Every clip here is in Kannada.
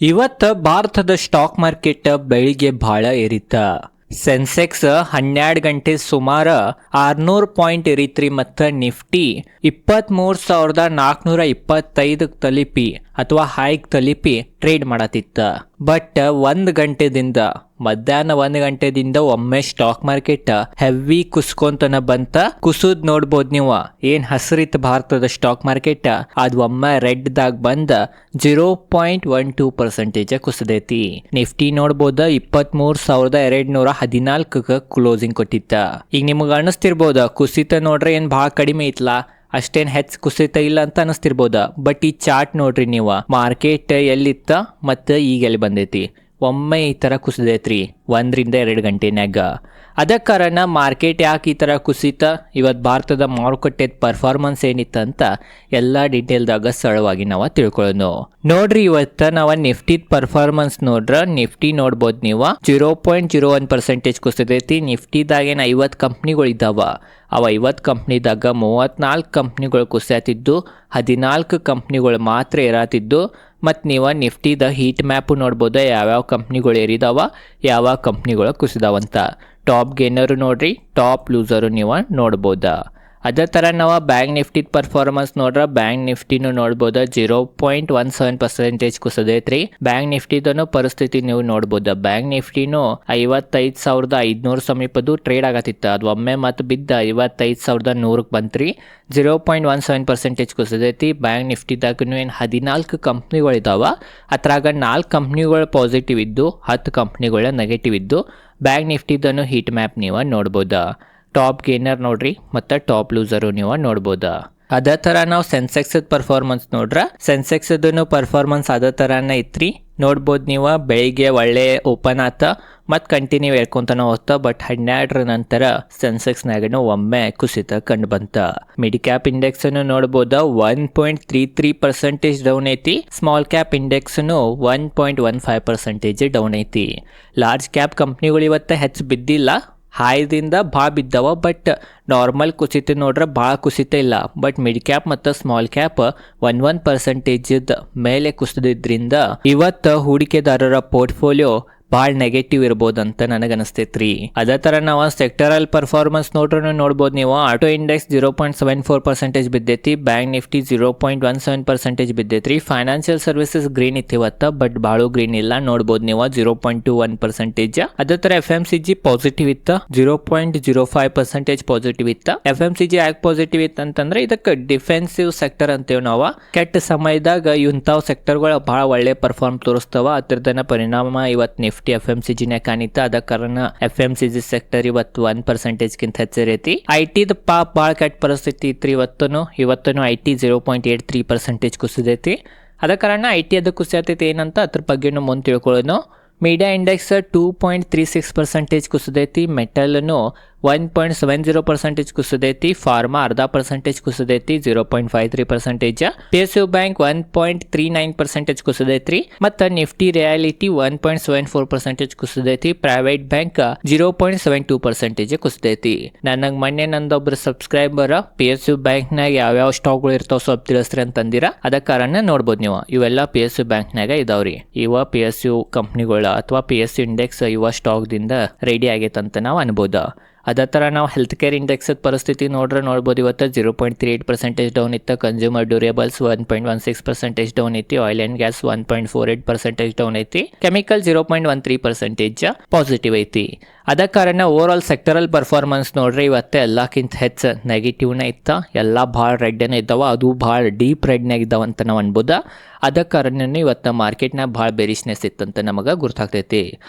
ಇವತ್ತು ಭಾರತದ ಸ್ಟಾಕ್ ಮಾರ್ಕೆಟ್ ಬೆಳಿಗ್ಗೆ ಭಾಳ ಏರಿತ. ಸೆನ್ಸೆಕ್ಸ್ 12 ಗಂಟೆ ಸುಮಾರು 600 ಪಾಯಿಂಟ್ ಏರಿತ್ರಿ ಮತ್ತು ನಿಫ್ಟಿ 23,425 ತಲುಪಿ ಅಥವಾ ಹೈಕ್ ತಲುಪಿ ಟ್ರೇಡ್ ಮಾಡತ್ತಿತ್ತ. ಬಟ್ 1 ಗಂಟೆದಿಂದ ಮಧ್ಯಾಹ್ನ 1 ಗಂಟೆದಿಂದ ಒಮ್ಮೆ ಸ್ಟಾಕ್ ಮಾರ್ಕೆಟ್ ಹೆವಿ ಕುಸ್ಕೊಂತನ ಬಂತ. ಕುಸುದ್ ನೋಡ್ಬೋದು ನೀವು, ಏನ್ ಹಸಿರಿತ್ತು ಭಾರತದ ಸ್ಟಾಕ್ ಮಾರ್ಕೆಟ್, ಅದ್ ಒಮ್ಮೆ ರೆಡ್ ದಾಗ ಬಂದ 0.12% ಕುಸದೈತಿ. Nifty ನೋಡ್ಬೋದ 23,214 closing ಕೊಟ್ಟಿತ್ತ. ಈಗ ನಿಮ್ಗೆ ಅನಿಸ್ತಿರ್ಬೋದ ಕುಸಿತ ನೋಡ್ರೆ ಏನ್ ಭಾಳ ಕಡಿಮೆ ಐತ್ಲಾ, ಅಷ್ಟೇನ್ ಹೆಚ್ಚು ಕುಸಿತ ಇಲ್ಲ ಅಂತ ಅನಿಸ್ತಿರ್ಬೋದ. ಬಟ್ ಈ ಚಾರ್ಟ್ ನೋಡ್ರಿ ನೀವು, ಮಾರ್ಕೆಟ್ ಎಲ್ಲಿತ್ತ ಮತ್ತು ಈಗ ಎಲ್ಲಿ ಬಂದೈತಿ, ಒಮ್ಮೆ ಈ ಥರ ಕುಸಿದೈತ್ರಿ 1 ರಿಂದ 2 ಗಂಟೆನ್ಯಾಗ. ಅದ ಕಾರಣ ಮಾರ್ಕೆಟ್ ಯಾಕೆ ಈ ಥರ ಕುಸಿತ, ಇವತ್ತು ಭಾರತದ ಮಾರುಕಟ್ಟೆದ ಪರ್ಫಾರ್ಮೆನ್ಸ್ ಏನಿತ್ತು ಅಂತ ಎಲ್ಲ ಡೀಟೇಲ್ದಾಗ ಸರಳವಾಗಿ ನಾವು ತಿಳ್ಕೊಳ್ಳೋಣ. ನೋಡ್ರಿ, ಇವತ್ತು ನಾವು ನಿಫ್ಟಿದ ಪರ್ಫಾರ್ಮೆನ್ಸ್ ನೋಡ್ರ, ನಿಫ್ಟಿ ನೋಡ್ಬೋದು ನೀವು 0.01% ಕುಸಿದೈತಿ. ನಿಫ್ಟಿದಾಗೇನು 50 ಕಂಪ್ನಿಗಳು ಇದ್ದಾವ. ಅವ 50 ಕಂಪ್ನಿದಾಗ 34 ಕಂಪ್ನಿಗಳು ಕುಸಿಯತ್ತಿದ್ದು, 14 ಕಂಪ್ನಿಗಳು ಮಾತ್ರ ಏರಾತಿದ್ದು. ಮತ್ತು ನೀವು ನಿಫ್ಟಿದ ಹೀಟ್ ಮ್ಯಾಪು ನೋಡ್ಬೋದು, ಯಾವ್ಯಾವ ಕಂಪ್ನಿಗಳು ಏರಿದಾವ, ಯಾವ ಕಂಪ್ನಿಗಳು ಕುಸಿದಾವಂತ. ಟಾಪ್ ಗೇನರು ನೋಡ್ರಿ, ಟಾಪ್ ಲೂಸರು ನೀವು ನೋಡ್ಬೋದ. ಅದೇ ಥರ ನಾವು ಬ್ಯಾಂಕ್ ನಿಫ್ಟಿದ ಪರ್ಫಾರ್ಮೆನ್ಸ್ ನೋಡ್ರೆ, ಬ್ಯಾಂಕ್ ನಿಫ್ಟಿನೂ ನೋಡ್ಬೋದು 0.17% ಕುಸದೈತ್ರಿ. ಬ್ಯಾಂಕ್ ನಿಫ್ಟಿದನು ಪರಿಸ್ಥಿತಿ ನೀವು ನೋಡ್ಬೋದು. ಬ್ಯಾಂಕ್ ನಿಫ್ಟಿನೂ 55,500 ಸಮೀಪದು ಟ್ರೇಡ್ ಆಗತ್ತಿತ್ತು. ಅದು ಒಮ್ಮೆ ಮತ್ತು ಬಿದ್ದ 55,100ಕ್ಕೆ ಬಂತ್ರಿ. 0.17% ಕುಸದೈತಿ. ಬ್ಯಾಂಕ್ ನಿಫ್ಟಿದಾಗೂ ಏನು 14 ಕಂಪ್ನಿಗಳಿದಾವ. ಅದ್ರಾಗ 4 ಕಂಪ್ನಿಗಳು ಪಾಸಿಟಿವ್ ಇದ್ದು, 10 ಕಂಪ್ನಿಗಳ ನೆಗೆಟಿವ್ ಇದ್ದು. ಬ್ಯಾಂಕ್ ನಿಫ್ಟಿದನು ಹೀಟ್ ಮ್ಯಾಪ್ ನೀವು ನೋಡ್ಬೋದಾ. ಟಾಪ್ ಗೇನರ್ ನೋಡ್ರಿ ಮತ್ತು ಟಾಪ್ ಲೂಸರು ನೀವು ನೋಡ್ಬೋದಾ. ಅದೇ ಥರ ನಾವು ಸೆನ್ಸೆಕ್ಸದ ಪರ್ಫಾರ್ಮೆನ್ಸ್ ನೋಡ್ರೆ, ಸೆನ್ಸೆಕ್ಸದನು ಪರ್ಫಾರ್ಮೆನ್ಸ್ ಅದೇ ಥರನೇ ಇತ್ರಿ. ನೋಡ್ಬೋದು ನೀವು, ಬೆಳಿಗ್ಗೆ ಒಳ್ಳೆ ಓಪನ್ ಆತ ಮತ್ತು ಕಂಟಿನ್ಯೂ ಹೇಳ್ಕೊಂತಾನೆ ಹೋಗ್ತಾ. ಬಟ್ 12ರ ನಂತರ ಸೆನ್ಸೆಕ್ಸ್ನಾಗನು ಒಮ್ಮೆ ಕುಸಿತ ಕಂಡು ಬಂತ. ಮಿಡ್ ಕ್ಯಾಪ್ ಇಂಡೆಕ್ಸನ್ನು ನೋಡ್ಬೋದ 1.33% ಡೌನ್ ಐತಿ. ಸ್ಮಾಲ್ ಕ್ಯಾಪ್ ಇಂಡೆಕ್ಸ್ನು 1.15% ಡೌನ್ ಐತಿ. ಲಾರ್ಜ್ ಕ್ಯಾಪ್ ಕಂಪ್ನಿಗಳು ಇವತ್ತು ಹೆಚ್ಚು ಬಿದ್ದಿಲ್ಲ, ಹಾಯ್ದಿಂದ ಭಾಳ ಬಿದ್ದಾವ. ಬಟ್ ನಾರ್ಮಲ್ ಕುಸಿತ ನೋಡ್ರೆ ಭಾಳ ಕುಸಿತ ಇಲ್ಲ. ಬಟ್ ಮಿಡ್ ಕ್ಯಾಪ್ ಮತ್ತು ಸ್ಮಾಲ್ ಕ್ಯಾಪ್ 1% ಮೇಲೆ ಕುಸಿದ್ರಿಂದ ಇವತ್ತು ಹೂಡಿಕೆದಾರರ ಪೋರ್ಟ್ಫೋಲಿಯೋ ಭಾಳ ನೆಗೆಟಿವ್ ಇರ್ಬೋದಂತ ನನಗನ್ನಿಸ್ತೈತ್ರಿ. ಅದೇ ಥರ ನಾವು ಸೆಕ್ಟರಲ್ ಪರ್ಫಾರ್ಮೆನ್ಸ್ ನೋಡ್ರೂ ನೋಡ್ಬೋದು ನೀವು. ಆಟೋ ಇಂಡೆಕ್ಸ್ 0.74% ಬಿದ್ದೈತಿ. ಬ್ಯಾಂಕ್ ನಿಫ್ಟಿ 0.17% ಬಿದ್ದೈತ್ರಿ. ಫೈನಾನ್ಷಿಯಲ್ ಸರ್ವಿಸಸ್ ಗ್ರೀನ್ ಇತ್ತು ಇವತ್ತು, ಬಟ್ ಭಾಳ ಗ್ರೀನ್ ಇಲ್ಲ. ನೋಡ್ಬೋದು ನೀವು 0.21%. ಅದೇ ಥರ FMCG ಪಾಸಿಟಿವ್ ಇತ್ತು, 0.05% ಪಾಸಿಟಿವ್ ಇತ್ತು. FMCG ಯಾಕೆ ಪಾಸಿಟಿವ್ ಇತ್ತು ಅಂತಂದ್ರೆ, ಇದಕ್ಕೆ ಡಿಫೆನ್ಸಿವ್ ಸೆಕ್ಟರ್ ಅಂತೇವೆ ನಾವು. ಕೆಟ್ಟ ಸಮಯದಾಗ ಇಂಥವು ಸೆಕ್ಟರ್ಗಳು ಭಾಳ ಒಳ್ಳೆ ಪರ್ಫಾರ್ಮ್ ತೋರಿಸ್ತಾವ. ಅದರದನ್ನ ಪರಿಣಾಮ ಇವತ್ತು ನಿಫ್ಟಿ FMCGನೇ ಕಾಣಿತ್ತ. ಅದ ಕಾರಣ FMCG ಸೆಕ್ಟರ್ ಇವತ್ತು 1%ಗಿಂತ ಹೆಚ್ಚೈತಿ. IT ಭಾಳ ಕೆಟ್ಟ ಪರಿಸ್ಥಿತಿ ಇತ್ತು ಇವತ್ತನು IT 0.83% ಕುಸಿದೈತಿ. ಅದ ಕಾರಣ IT ಅದು ಕುಸಿಯತೈತಿ ಏನಂತ ಅದ್ರ ಬಗ್ಗೆನೂ ಮುಂದೆ ತಿಳ್ಕೊಳ್ಳೋಣ. ಮೀಡಿಯಾ ಇಂಡೆಕ್ಸ್ 2.36% ಕುಸಿದೈತಿ. ಮೆಟಲ್ನು 1.70% ಕುಸಿದೈತಿ. ಫಾರ್ಮಾ 0.5% ಕುಸಿದೈತಿ, 0.53%. PSU ಬ್ಯಾಂಕ್ 1.39% ಕುಸಿದೈತ್ರಿ. ಮತ್ತು ನಿಫ್ಟಿ ರಿಯಾಲಿಟಿ 1.74% ಕುಸಿದೈತಿ. ಪ್ರೈವೇಟ್ ಬ್ಯಾಂಕ್ 0.72% ಕುಸಿದೈತಿ. ನನಗೆ ಮೊನ್ನೆ ನಂದೊಬ್ರು ಸಬ್ಸ್ಕ್ರೈಬರ್ PSU ಬ್ಯಾಂಕ್ನಾಗ ಯಾವ್ಯಾವ ಸ್ಟಾಕ್ಗಳು ಇರ್ತಾವ ಸ್ವಲ್ಪ ತಿಳಿಸ್ರಿ ಅಂತಂದಿರ. ಅದ ಕಾರಣ ನೋಡ್ಬೋದು ನೀವು, ಇವೆಲ್ಲ PSU ಬ್ಯಾಂಕ್ನಾಗ ಇದಾವ್ರಿ. ಇವ PSU ಕಂಪ್ನಿಗಳ ಅಥವಾ PSU ಇಂಡೆಕ್ಸ್ ಇವ ಸ್ಟಾಕ್ದಿಂದ ರೆಡಿ ಆಗೈತಂತ ನಾವು ಅನ್ಬೋದು. ಅದೇ ಥರ ನಾವು ಹೆಲ್ತ್ ಕೇರ್ ಇಂಡೆಕ್ಸ್ ಪರಿಸ್ಥಿತಿ ನೋಡ್ಬೋದು. ಇವತ್ತು 0.38% ಡೌನ್ ಇತ್ತು. ಕನ್ಸ್ಯೂಮರ್ ಡ್ಯೂರೇಬಲ್ಸ್ 1.16% ಡೌನ್ ಐತಿ. ಆಯಿಲ್ ಆ್ಯಂಡ್ ಗ್ಯಾಸ್ 1.48% ಡೌನ್ ಐತಿ. ಕೆಮಿಕಲ್ 0.13% ಪಾಸಿಟಿವ್ ಐತಿ. ಅದ ಕಾರಣ ಓವರ್ ಆಲ್ ಸೆಕ್ಟರಲ್ ಪರ್ಫಾರ್ಮೆನ್ಸ್ ನೋಡ್ರಿ ಇವತ್ತು ಎಲ್ಲಕ್ಕಿಂತ ಹೆಚ್ಚು ನೆಗೆಟಿವ್ನೇ ಇತ್ತು. ಎಲ್ಲ ಭಾಳ ರೆಡ್ನೇ ಇದ್ದಾವ, ಅದು ಭಾಳ ಡೀಪ್ ರೆಡ್ನಾಗ ಇದ್ದಾವಂತ ನಾವು ಅನ್ಬೋದು. ಅದ ಕಾರಣ ಇವತ್ತು ಮಾರ್ಕೆಟ್ನಾಗ ಭಾಳ ಬೆರಿಶ್ನೆಸ್ ಇತ್ತಂತ ನಮಗೆ ಗೊತ್ತಾಗ್ತೈತಿ.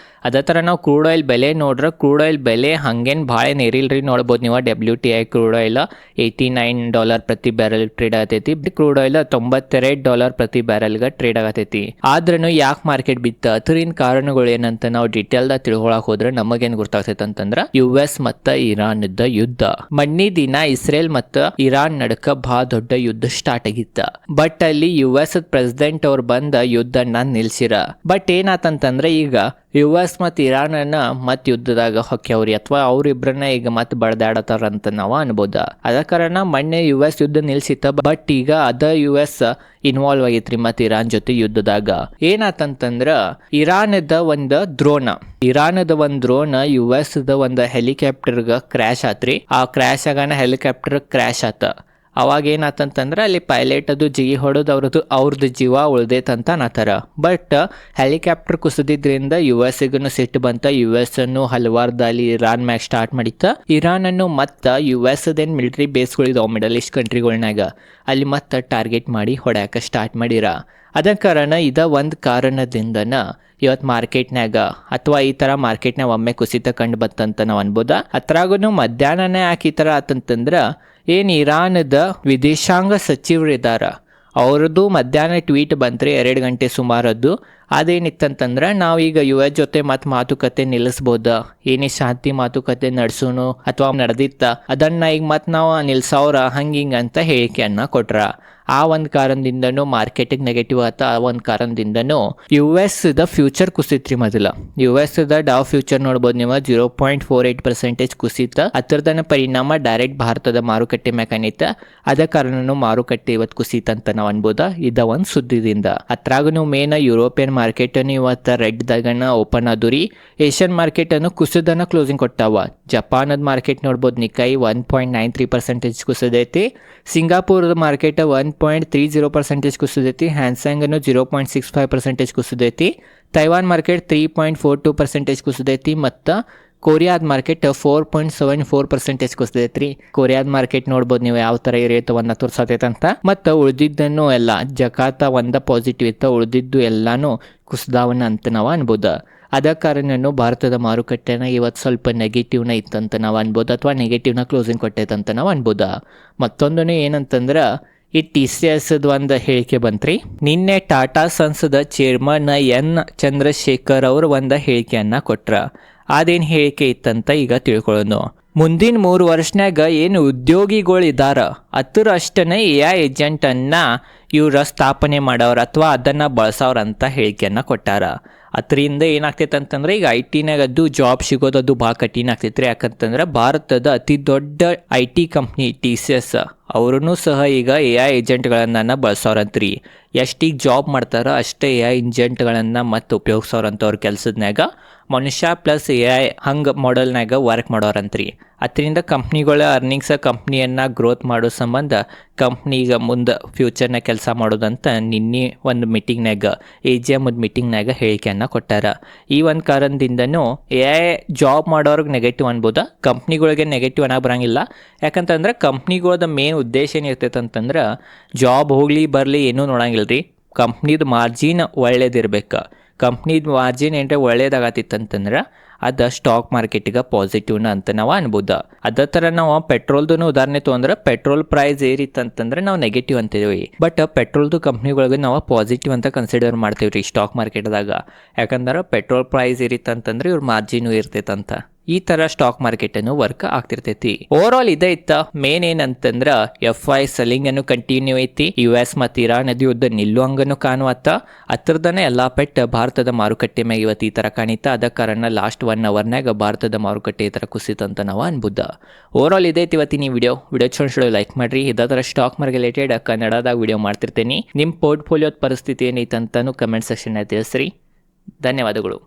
ಅದೇ ಥರ ನಾವು ಕ್ರೂಡ್ ಆಯಿಲ್ ಬೆಲೆ ನೋಡ್ರೆ, ಕ್ರೂಡ್ ಆಯಿಲ್ ಬೆಲೆ ಹಂಗೇನು ಭಾಳ ಏರಿಲ್ರಿ. ನೋಡ್ಬೋದು ನೀವು, WTI ಕ್ರೂಡ್ ಆಯಿಲ್ $89 ಪ್ರತಿ ಬ್ಯಾರಲ್ ಟ್ರೇಡ್ ಆಗತೈತಿ. ಕ್ರೂಡ್ ಆಯಿಲ್ $92 ಪ್ರತಿ ಬ್ಯಾರಲ್ಗೆ ಟ್ರೇಡ್ ಆಗತೈತಿ. ಆದ್ರೂ ಯಾಕೆ ಮಾರ್ಕೆಟ್ ಬಿತ್ತ, ಅದರಿಂದ ಕಾರಣಗಳು ಏನಂತ ನಾವು ಡೀಟೇಲ್ದಾಗ ತಿಳ್ಕೊಳಕ್ ಹೋದ್ರೆ ನಮಗೇನು ಗೊತ್ತಾಗ್ತೈತೆ ಅಂತಂದ್ರೆ, US ಮತ್ತು ಇರಾನ್ದ ಯುದ್ಧ. ಮೊನ್ನೆ ದಿನ ಇಸ್ರೇಲ್ ಮತ್ತು ಇರಾನ್ ನಡಕ ಭಾಳ ದೊಡ್ಡ ಯುದ್ಧ ಸ್ಟಾರ್ಟ್ ಆಗಿತ್ತ. ಬಟ್ ಅಲ್ಲಿ US ಪ್ರೆಸಿಡೆಂಟ್ ಅವ್ರು ಬಂದ ಯುದ್ಧನ ನಿಲ್ಸಿರ. ಬಟ್ ಏನಾತಂತಂದ್ರೆ, ಈಗ ಯು ಎಸ್ ಮತ್ತು ಇರಾನನ್ನು ಮತ್ತೆ ಯುದ್ಧದಾಗ ಹೊಕ್ಯವ್ರಿ ಅಥವಾ ಅವರಿಬ್ಬರನ್ನ ಈಗ ಮತ್ತೆ ಬಡ್ದಾಡತ್ತಾರಂತ ನಾವು ಅನ್ಬೋದು. ಅದ ಕಾರಣ ಮೊನ್ನೆ ಯು ಎಸ್ ಯುದ್ಧ ನಿಲ್ಸಿತ್ತ, ಬಟ್ ಈಗ ಅದ ಯು ಎಸ್ ಇನ್ವಾಲ್ವ್ ಆಗೈತ್ರಿ ಮತ್ತು ಇರಾನ್ ಜೊತೆ ಯುದ್ಧದಾಗ. ಏನಾತಂತಂದ್ರ ಇರಾನದ ಒಂದು ಡ್ರೋನ್ ಯು ಎಸ್ ದ ಒಂದು ಹೆಲಿಕಾಪ್ಟರ್ಗೆ ಕ್ರ್ಯಾಶ್ ಆತ್ರಿ. ಆ ಕ್ರ್ಯಾಶ್ ಆಗಾನ ಹೆಲಿಕಾಪ್ಟರ್ ಕ್ರ್ಯಾಶ್ ಆತ. ಅವಾಗ ಏನಾತಂತಂದ್ರೆ ಅಲ್ಲಿ ಪೈಲಟ್ ಅದು ಜಿಗಿ ಹೊಡೆದು ಅವ್ರದ್ದು ಜೀವ ಉಳ್ದೈತಂತ ಅನ್ನತ್ತಾರ. ಬಟ್ ಹೆಲಿಕಾಪ್ಟರ್ ಕುಸಿದ್ರಿಂದ ಯು ಎಸ್ ಗೂ ಸಿಟ್ಟು ಬಂತ. ಯು ಎಸ್ ಅನ್ನು ಹಲವಾರು ದಾಳಿ ಇರಾನ್ ಮ್ಯಾಗ ಸ್ಟಾರ್ಟ್ ಮಾಡಿತ್ತ. ಇರಾನ್ ಅನ್ನು ಮತ್ತ ಯು ಎಸ್ ದೇನ್ ಮಿಲಿಟರಿ ಬೇಸ್ಗಳಿದಾವ ಮಿಡಲ್ ಈಸ್ಟ್ ಕಂಟ್ರಿಗಳ್ನಾಗ, ಅಲ್ಲಿ ಮತ್ತೆ ಟಾರ್ಗೆಟ್ ಮಾಡಿ ಹೊಡ್ಯಾಕ ಸ್ಟಾರ್ಟ್ ಮಾಡಿರ. ಅದ ಕಾರಣ ಇದ ಒಂದು ಕಾರಣದಿಂದನ ಇವತ್ತು ಮಾರ್ಕೆಟ್ನಾಗ ಅಥವಾ ಈ ಥರ ಮಾರ್ಕೆಟ್ನಾಗ ಒಮ್ಮೆ ಕುಸಿತ ಕಂಡು ಬಂತಂತ ನಾವು ಅನ್ಬೋದ. ಅದ್ರಾಗೂ ಮಧ್ಯಾಹ್ನನೇ ಯಾಕೆ ಈ ಥರ ಆತಂತಂದ್ರೆ ಏನು ಇರಾನದ ವಿದೇಶಾಂಗ ಸಚಿವರಿದ್ದಾರ ಅವ್ರದ್ದು ಮಧ್ಯಾಹ್ನ ಟ್ವೀಟ್ ಬಂತ್ರಿ 2 ಗಂಟೆ ಸುಮಾರದ್ದು. ಅದೇನಿತ್ತಂತಂದ್ರೆ ನಾವೀಗ ಯು ಎಸ್ ಜೊತೆ ಮತ್ತೆ ಮಾತುಕತೆ ನಿಲ್ಲಿಸ್ಬೋದ, ಏನೇ ಶಾಂತಿ ಮಾತುಕತೆ ನಡೆಸೋನು ಅಥವಾ ನಡೆದಿತ್ತ ಅದನ್ನ ಈಗ ಮತ್ತೆ ನಾವು ನಿಲ್ಸವ್ರ ಹಂಗಿಂಗ ಅಂತ ಹೇಳಿಕೆಯನ್ನ ಕೊಟ್ರ. ಆ ಒಂದು ಕಾರಣದಿಂದನೂ ಮಾರ್ಕೆಟಿಗೆ ನೆಗೆಟಿವ್ ಆತ. ಆ ಒಂದು ಕಾರಣದಿಂದನೂ ಯು ಎಸ್ ದ ಫ್ಯೂಚರ್ ಕುಸಿತ್ರಿ. ಮೊದಲ U S the Dow future ನೋಡ್ಬೋದು ನೀವು 0.48% ಕುಸಿತ. ಅದರದನ್ನ ಪರಿಣಾಮ ಡೈರೆಕ್ಟ್ ಭಾರತದ ಮಾರುಕಟ್ಟೆ ಮೆಕಾನಿತ. ಅದ ಕಾರಣನೂ ಮಾರುಕಟ್ಟೆ ಇವತ್ತು ಕುಸಿತ ಅಂತ ನಾವು ಅನ್ಬೋದ ಇದ ಒಂದು ಸುದ್ದಿದಿಂದ. ಅದ್ರಾಗೂ ಮೇನ್ ಯುರೋಪಿಯನ್ ಮಾರ್ಕೆಟ್ ಅನ್ನು ಇವತ್ತು ರೆಡ್ದಾಗನ ಓಪನ್ ಆದುರಿ. ಏಷ್ಯನ್ ಮಾರ್ಕೆಟ್ ಅನ್ನು ಕುಸಿದನ ಕ್ಲೋಸಿಂಗ್ ಕೊಟ್ಟಾವ. ಜಪಾನದ ಮಾರ್ಕೆಟ್ ನೋಡ್ಬೋದು ನಿಕೈ 1.93% ಕುಸಿದೈತಿ. ಸಿಂಗಾಪುರದ ಮಾರ್ಕೆಟ್ 1.30% ಕುಸಿದೈತಿ. ಹ್ಯಾನ್ಸ್ಯಾಂಗ್ ಅನ್ನು 0.65% ಕುಸಿದೈತಿ. Taiwan market 3.42% ಕುಸಿದೈತಿ. ಮತ್ತು ಕೊರಿಯಾದ ಮಾರ್ಕೆಟ್ 4.74% ಕುಸಿದೈತ್ರಿ. ಕೊರಿಯಾದ ಮಾರ್ಕೆಟ್ ನೋಡ್ಬೋದು ನೀವು ಯಾವ ಥರ ಇರೈತವನ್ನ ತೋರ್ಸತೈತಂತ. ಮತ್ತು ಉಳಿದಿದ್ದನ್ನು ಎಲ್ಲ ಜಕಾತ ಒಂದ ಪಾಸಿಟಿವ್ ಇತ್ತು, ಉಳಿದಿದ್ದು ಎಲ್ಲಾನು ಕುಸಿದಾವನ್ನ ಅಂತ ನಾವು ಅನ್ಬೋದು. ಅದ ಕಾರಣನು ಭಾರತದ ಮಾರುಕಟ್ಟೆನ ಇವತ್ತು ಸ್ವಲ್ಪ ನೆಗೆಟಿವ್ನ ಇತ್ತಂತ ನಾವು ಅನ್ಬೋದು, ಅಥವಾ ನೆಗೆಟಿವ್ನ ಕ್ಲೋಸಿಂಗ್ ಕೊಟ್ಟೈತಂತ ನಾವು ಅನ್ಬೋದು. ಮತ್ತೊಂದು ಏನಂತಂದ್ರೆ ಈ TCS ಒಂದು ಹೇಳಿಕೆ ಬಂತ್ರಿ. ನಿನ್ನೆ ಟಾಟಾ ಸನ್ಸ್ದ ಚೇರ್ಮನ್ ಎನ್ ಚಂದ್ರಶೇಖರ್ ಅವರು ಒಂದು ಹೇಳಿಕೆಯನ್ನ ಕೊಟ್ರ. ಅದೇನು ಹೇಳಿಕೆ ಇತ್ತಂತ ಈಗ ತಿಳ್ಕೊಳ್ಳೋಣ. ಮುಂದಿನ 3 ವರ್ಷನಾಗ ಏನು ಉದ್ಯೋಗಿಗಳಿದಾರ ಅದ್ರ ಅಷ್ಟನೇ AI ಏಜೆಂಟನ್ನು ಇವ್ರ ಸ್ಥಾಪನೆ ಮಾಡೋರು ಅಥವಾ ಅದನ್ನು ಬಳಸೋರು ಅಂತ ಹೇಳಿಕೆಯನ್ನು ಕೊಟ್ಟಾರ. ಅದರಿಂದ ಏನಾಗ್ತೈತೆ ಅಂತಂದ್ರೆ ಈಗ IT-ನಾಗ ಅದು ಜಾಬ್ ಸಿಗೋದು ಭಾಳ ಕಠಿಣ ಆಗ್ತೈತ್ರಿ. ಯಾಕಂತಂದ್ರೆ ಭಾರತದ ಅತಿ ದೊಡ್ಡ IT ಕಂಪ್ನಿ TCS ಅವ್ರೂ ಸಹ ಈಗ AI ಏಜೆಂಟ್ಗಳನ್ನು ಬಳಸೋರಂತ್ರಿ. ಎಷ್ಟೀಗ ಜಾಬ್ ಮಾಡ್ತಾರೋ ಅಷ್ಟೇ AI ಏಜೆಂಟ್ಗಳನ್ನು ಮತ್ತೆ ಉಪಯೋಗಿಸೋರಂತ ಅವ್ರ ಕೆಲಸದ್ನಾಗ. ಮನುಷ್ಯ ಪ್ಲಸ್ AI ಹಂಗೆ ಮಾಡೆಲ್ನಾಗ ವರ್ಕ್ ಮಾಡೋರಂತ್ರಿ. ಅದರಿಂದ ಕಂಪ್ನಿಗಳ ಅರ್ನಿಂಗ್ಸ ಕಂಪ್ನಿಯನ್ನು ಗ್ರೋತ್ ಮಾಡೋ ಸಂಬಂಧ ಕಂಪ್ನಿಗೆ ಮುಂದೆ ಫ್ಯೂಚರ್ನ ಕೆಲಸ ಮಾಡೋದಂತ ನಿನ್ನೆ ಒಂದು ಮೀಟಿಂಗ್ನಾಗ AGM ಮೀಟಿಂಗ್ನಾಗ ಹೇಳಿಕೆಯನ್ನು ಕೊಟ್ಟಾರ. ಈ ಒಂದು ಕಾರಣದಿಂದನೂ AI ಜಾಬ್ ಮಾಡೋರ್ಗೆ ನೆಗೆಟಿವ್ ಅನ್ಬೋದ, ಕಂಪ್ನಿಗಳಿಗೆ ನೆಗೆಟಿವ್ ಅನ್ನೋ ಬರೋಂಗಿಲ್ಲ. ಯಾಕಂತಂದ್ರೆ ಕಂಪ್ನಿಗಳದ ಮೇನ್ ಉದ್ದೇಶ ಏನಿರ್ತೈತೆ ಅಂತಂದ್ರೆ ಜಾಬ್ ಹೋಗಲಿ ಬರಲಿ ಏನೂ ನೋಡಂಗಿಲ್ಲ ರೀ, ಕಂಪ್ನಿದು ಮಾರ್ಜಿನ್ ಒಳ್ಳೇದಿರ್ಬೇಕು. ಕಂಪ್ನಿದು ಮಾರ್ಜಿನ್ ಏನ್ರೆ ಒಳ್ಳೇದಾಗತ್ತಿತ್ತಂತಂದ್ರೆ ಅದು ಸ್ಟಾಕ್ ಮಾರ್ಕೆಟಿಗೆ ಪಾಸಿಟಿವ್ನ ಅಂತ ನಾವು ಅನ್ಬೋದು. ಅದೇ ಥರ ನಾವು ಪೆಟ್ರೋಲ್ದು ಉದಾಹರಣೆ ತೊಗೊಂಡ್ರೆ ಪೆಟ್ರೋಲ್ ಪ್ರೈಸ್ ಏರಿತ್ತಂತಂದ್ರೆ ನಾವು ನೆಗೆಟಿವ್ ಅಂತೀವಿ. ಬಟ್ ಪೆಟ್ರೋಲ್ದು ಕಂಪ್ನಿಗಳಿಗೆ ನಾವು ಪಾಸಿಟಿವ್ ಅಂತ ಕನ್ಸಿಡರ್ ಮಾಡ್ತೀವಿ ರೀ ಸ್ಟಾಕ್ ಮಾರ್ಕೆಟ್ದಾಗ. ಯಾಕಂದ್ರೆ ಪೆಟ್ರೋಲ್ ಪ್ರೈಸ್ ಏರಿತ್ತಂತಂದ್ರೆ ಇವ್ರ ಮಾರ್ಜಿನು ಇರ್ತೈತಂತ. ಈ ಥರ ಸ್ಟಾಕ್ ಮಾರ್ಕೆಟನ್ನು ವರ್ಕ್ ಆಗ್ತಿರ್ತೈತಿ. ಓವರ್ ಆಲ್ ಇದೇ ಇತ್ತ. ಮೇನ್ ಏನಂತಂದ್ರೆ FI ಸೆಲ್ಲಿಂಗ್ ಅನ್ನು ಕಂಟಿನ್ಯೂ ಐತಿ. US ಮತ್ತು ಇರಾನ್ ಯುದ್ಧ ನಿಲ್ಲುವಂಗನು ಕಾಣುವತ್ತ. ಹತ್ರದನೇ ಎಲ್ಲ ಪೆಟ್ ಭಾರತದ ಮಾರುಕಟ್ಟೆ ಮ್ಯಾಗ ಇವತ್ತು ಈ ಥರ ಕಾಣಿತ. ಅದ ಕಾರಣ ಲಾಸ್ಟ್ 1 ಅವರ್ನಾಗ ಭಾರತದ ಮಾರುಕಟ್ಟೆ ಈ ಥರ ಕುಸಿತಂತ ನಾವು ಅನ್ಬೋದ. ಓವರ್ ಆಲ್ ಇದೇ ಇವತ್ತಿನ ವಿಡಿಯೋ ಚೊಂಡು ಲೈಕ್ ಮಾಡ್ರಿ. ಇದೇ ಥರ ಸ್ಟಾಕ್ ಮಾರ್ಕೆಟ್ ರಿಲೇಟೆಡ್ ಕನ್ನಡದಾಗ ವಿಡಿಯೋ ಮಾಡ್ತಿರ್ತೀನಿ. ನಿಮ್ಮ ಪೋರ್ಟ್ಫೋಲಿಯೋದ ಪರಿಸ್ಥಿತಿ ಏನೈತೆ ಅಂತಾನು ಕಮೆಂಟ್ ಸೆಕ್ಷನ್ ತಿಳಿಸ್ರಿ. ಧನ್ಯವಾದಗಳು.